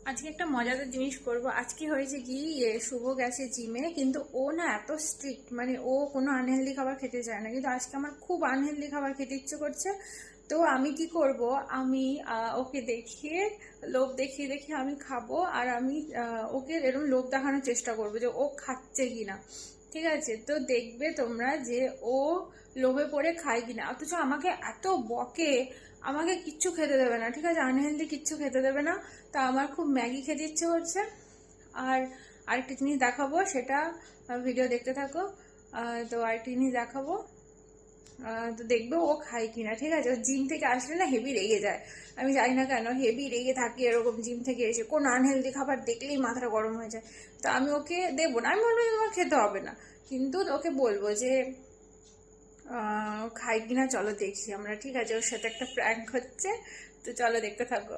আজকে একটা মজাদার জিনিস করব। আজকে হয়েছে কি, শুভ গেছে জিমে, কিন্তু ও না এত স্ট্রিক্ট, মানে ও কোনো আনহেলদি খাবার খেতে চায় না, কিন্তু আজকে আমার খুব আনহেলদি খাবার খেতে ইচ্ছে করছে। তো আমি কি করব, আমি ওকে দেখিয়ে, লোভ দেখিয়ে দেখিয়ে আমি খাবো, আর আমি ওকে এরকম লোভ দেখানোর চেষ্টা করবো যে ও খাচ্ছে কিনা। ঠিক আছে, তো দেখবে তোমরা যে ও লোভে পড়ে খায় কিনা। অথচ আমাকে এত বকে, আমাকে কিচ্ছু খেতে দেবে না, ঠিক আছে, আনহেলদি কিচ্ছু খেতে দেবে না। তা আমার খুব ম্যাগি খেতে ইচ্ছে করছে। আর আরেকটা জিনিস দেখাবো, সেটা ভিডিও দেখতে থাকো। তো আরেকটা জিনিস দেখাবো, তো দেখবে ও খায় কিনা। ঠিক আছে, ও জিম থেকে আসলে না হেভি রেগে যায়। আমি জানি না কেন হেভি রেগে থাকে এরকম, জিম থেকে এসে কোন আনহেলদি খাবার দেখলেই মাথাটা গরম হয়ে যায়। তো আমি ওকে দেবো না, আমি বলবো তোমার খেতে হবে না, কিন্তু ওকে বলবো যে খাই কিনা চলো দেখি আমরা। ঠিক আছে, ওর সাথে একটা প্র্যাঙ্ক হচ্ছে, তো চলো দেখতে থাকো।